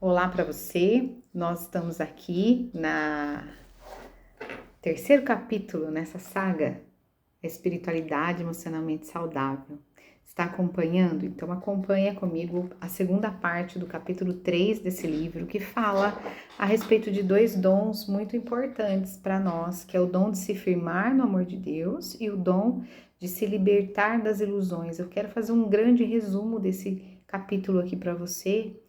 Olá para você, nós estamos aqui na terceiro capítulo nessa saga, a espiritualidade emocionalmente saudável. Está acompanhando? Então acompanha comigo a segunda parte do capítulo 3 desse livro, que fala a respeito de dois dons muito importantes para nós, que é o dom de se firmar no amor de Deus e o dom de se libertar das ilusões. Eu quero fazer um grande resumo desse capítulo aqui para você,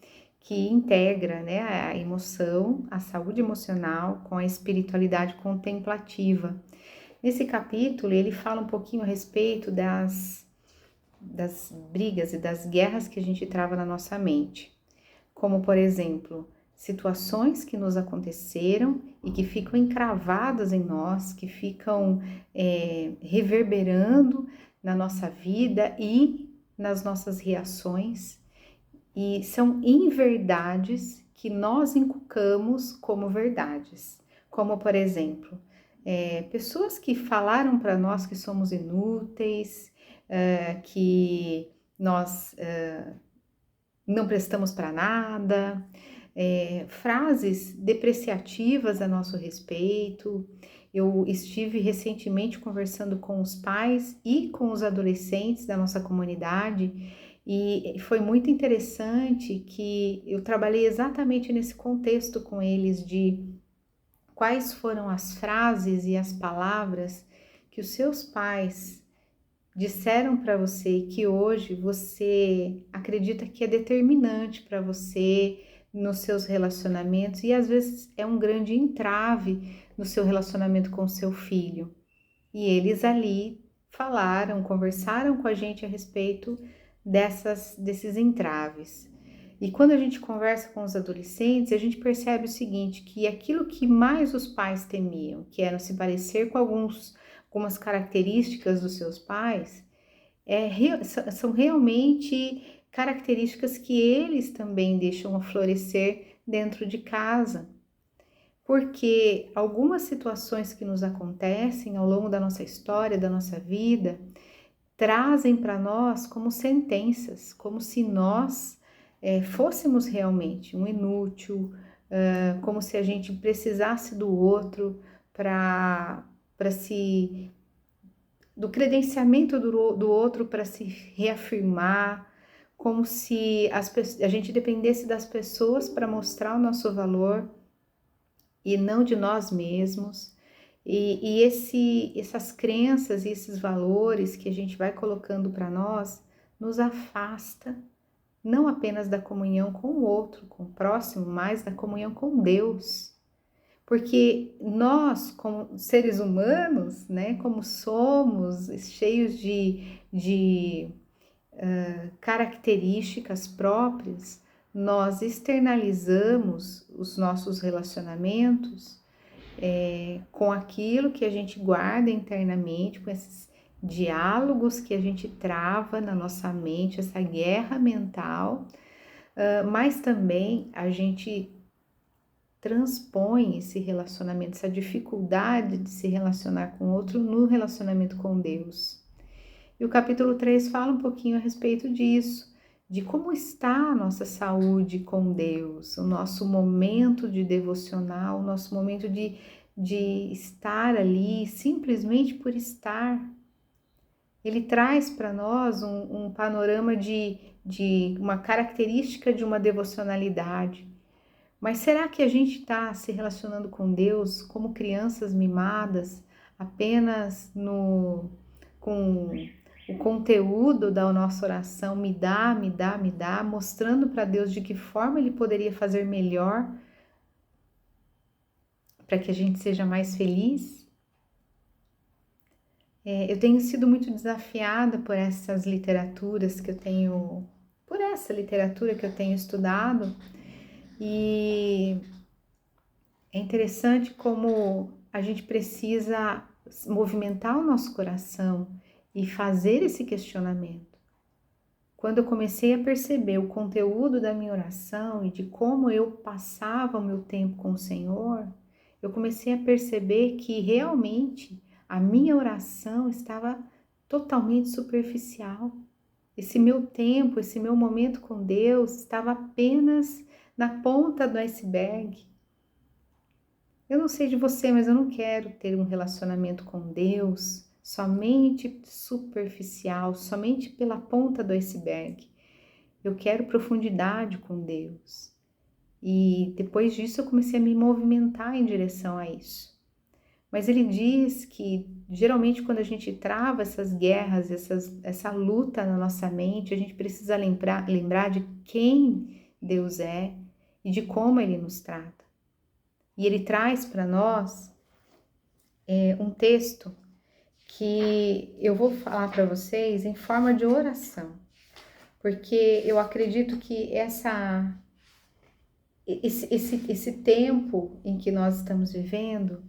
que integra, né, a emoção, a saúde emocional com a espiritualidade contemplativa. Nesse capítulo, ele fala um pouquinho a respeito das brigas e das guerras que a gente trava na nossa mente, como, por exemplo, situações que nos aconteceram e que ficam encravadas em nós, que ficam reverberando na nossa vida e nas nossas reações, e são inverdades que nós inculcamos como verdades, como, por exemplo, pessoas que falaram para nós que somos inúteis, que nós não prestamos para nada, frases depreciativas a nosso respeito. Eu estive recentemente conversando com os pais e com os adolescentes da nossa comunidade e foi muito interessante que eu trabalhei exatamente nesse contexto com eles de quais foram as frases e as palavras que os seus pais disseram para você e que hoje você acredita que é determinante para você nos seus relacionamentos e às vezes é um grande entrave no seu relacionamento com seu filho. E eles ali falaram, conversaram com a gente a respeito desses entraves. E quando a gente conversa com os adolescentes, a gente percebe o seguinte, que aquilo que mais os pais temiam, que era se parecer com algumas características dos seus pais, são realmente características que eles também deixam florescer dentro de casa. Porque algumas situações que nos acontecem ao longo da nossa história, da nossa vida, trazem para nós como sentenças, como se nós fôssemos realmente um inútil, como se a gente precisasse do outro para se do credenciamento do outro para se reafirmar, como se a gente dependesse das pessoas para mostrar o nosso valor e não de nós mesmos. E essas crenças e esses valores que a gente vai colocando para nós nos afasta não apenas da comunhão com o outro, com o próximo, mas da comunhão com Deus. Porque nós, como seres humanos, né, como somos cheios de características próprias, nós externalizamos os nossos relacionamentos com aquilo que a gente guarda internamente, com esses diálogos que a gente trava na nossa mente, essa guerra mental, mas também a gente transpõe esse relacionamento, essa dificuldade de se relacionar com outro no relacionamento com Deus. E o capítulo 3 fala um pouquinho a respeito disso, de como está a nossa saúde com Deus, o nosso momento de devocional, o nosso momento de estar ali simplesmente por estar. Ele traz para nós um panorama de uma característica de uma devocionalidade. Mas será que a gente está se relacionando com Deus como crianças mimadas, apenas com o conteúdo da nossa oração, me dá, me dá, me dá, mostrando para Deus de que forma Ele poderia fazer melhor para que a gente seja mais feliz? Eu tenho sido muito desafiada por essas literaturas que eu tenho, por essa literatura que eu tenho estudado, e é interessante como a gente precisa movimentar o nosso coração e fazer esse questionamento. Quando eu comecei a perceber o conteúdo da minha oração e de como eu passava o meu tempo com o Senhor, eu comecei a perceber que realmente a minha oração estava totalmente superficial. Esse meu tempo, esse meu momento com Deus estava apenas na ponta do iceberg. Eu não sei de você, mas eu não quero ter um relacionamento com Deus somente superficial, somente pela ponta do iceberg. Eu quero profundidade com Deus. E depois disso eu comecei a me movimentar em direção a isso. Mas ele diz que geralmente quando a gente trava essas guerras, essa luta na nossa mente, a gente precisa lembrar de quem Deus é e de como Ele nos trata. E ele traz para nós um texto que eu vou falar para vocês em forma de oração, porque eu acredito que esse tempo em que nós estamos vivendo,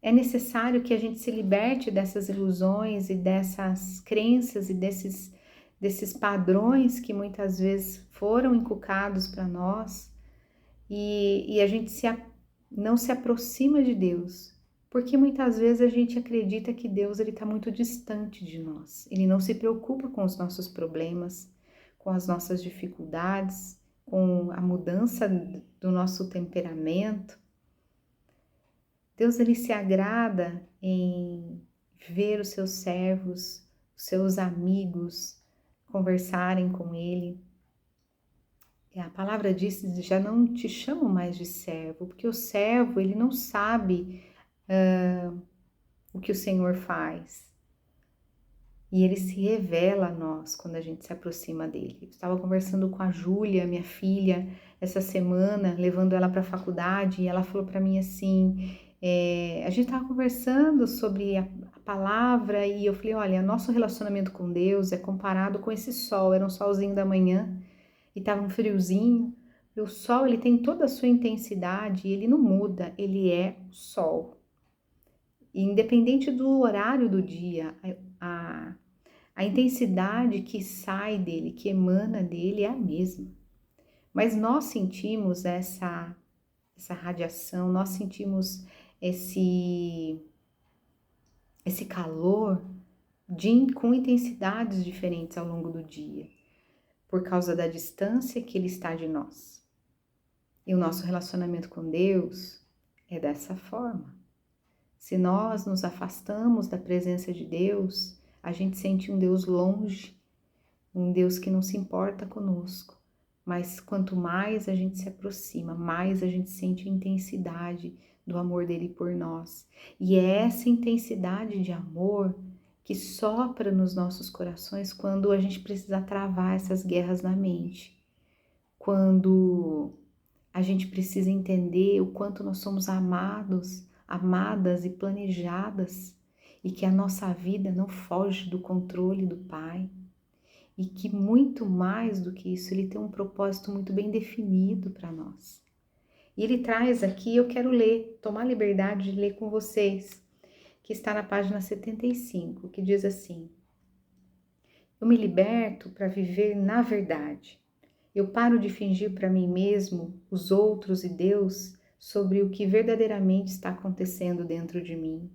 é necessário que a gente se liberte dessas ilusões e dessas crenças e desses padrões que muitas vezes foram inculcados para nós e a gente não se aproxima de Deus, porque muitas vezes a gente acredita que Deus está muito distante de nós, Ele não se preocupa com os nossos problemas, com as nossas dificuldades, com a mudança do nosso temperamento. Deus, Ele se agrada em ver os seus servos, os seus amigos, conversarem com Ele. A palavra diz, já não te chamo mais de servo, porque o servo, ele não sabe o que o Senhor faz. E Ele se revela a nós quando a gente se aproxima dEle. Eu estava conversando com a Júlia, minha filha, essa semana, levando ela para a faculdade, e ela falou para mim assim, a gente estava conversando sobre a palavra, e eu falei, olha, nosso relacionamento com Deus é comparado com esse sol, era um solzinho da manhã, e estava um friozinho, e o sol, ele tem toda a sua intensidade, e ele não muda, ele é o sol. E independente do horário do dia, a intensidade que sai dele, que emana dele é a mesma. Mas nós sentimos essa radiação, nós sentimos esse calor com intensidades diferentes ao longo do dia, por causa da distância que ele está de nós. E o nosso relacionamento com Deus é dessa forma. Se nós nos afastamos da presença de Deus, a gente sente um Deus longe, um Deus que não se importa conosco. Mas quanto mais a gente se aproxima, mais a gente sente a intensidade do amor dele por nós. E é essa intensidade de amor que sopra nos nossos corações quando a gente precisa travar essas guerras na mente. Quando a gente precisa entender o quanto nós somos amados, amadas e planejadas, e que a nossa vida não foge do controle do Pai, e que muito mais do que isso, Ele tem um propósito muito bem definido para nós. E Ele traz aqui, eu quero ler, tomar a liberdade de ler com vocês, que está na página 75, que diz assim: eu me liberto para viver na verdade. Eu paro de fingir para mim mesmo, os outros e Deus sobre o que verdadeiramente está acontecendo dentro de mim.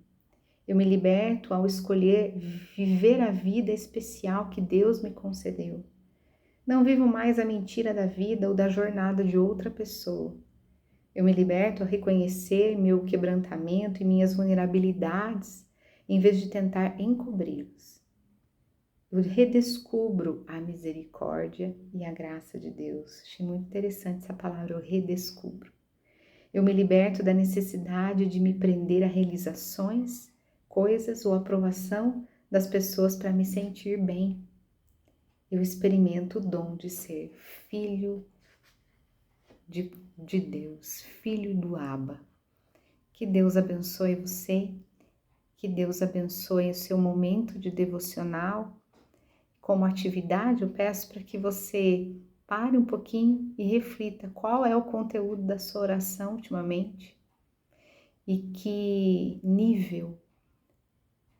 Eu me liberto ao escolher viver a vida especial que Deus me concedeu. Não vivo mais a mentira da vida ou da jornada de outra pessoa. Eu me liberto ao reconhecer meu quebrantamento e minhas vulnerabilidades, em vez de tentar encobri-los. Eu redescubro a misericórdia e a graça de Deus. Achei muito interessante essa palavra, eu redescubro. Eu me liberto da necessidade de me prender a realizações, coisas ou aprovação das pessoas para me sentir bem. Eu experimento o dom de ser filho de Deus, filho do Abba. Que Deus abençoe você, que Deus abençoe o seu momento de devocional. Como atividade, eu peço para que você pare um pouquinho e reflita qual é o conteúdo da sua oração ultimamente e que nível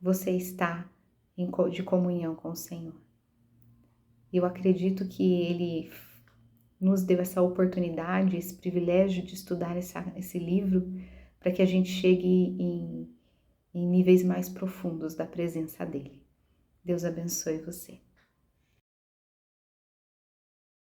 você está de comunhão com o Senhor. Eu acredito que Ele nos deu essa oportunidade, esse privilégio de estudar esse livro para que a gente chegue em níveis mais profundos da presença dEle. Deus abençoe você.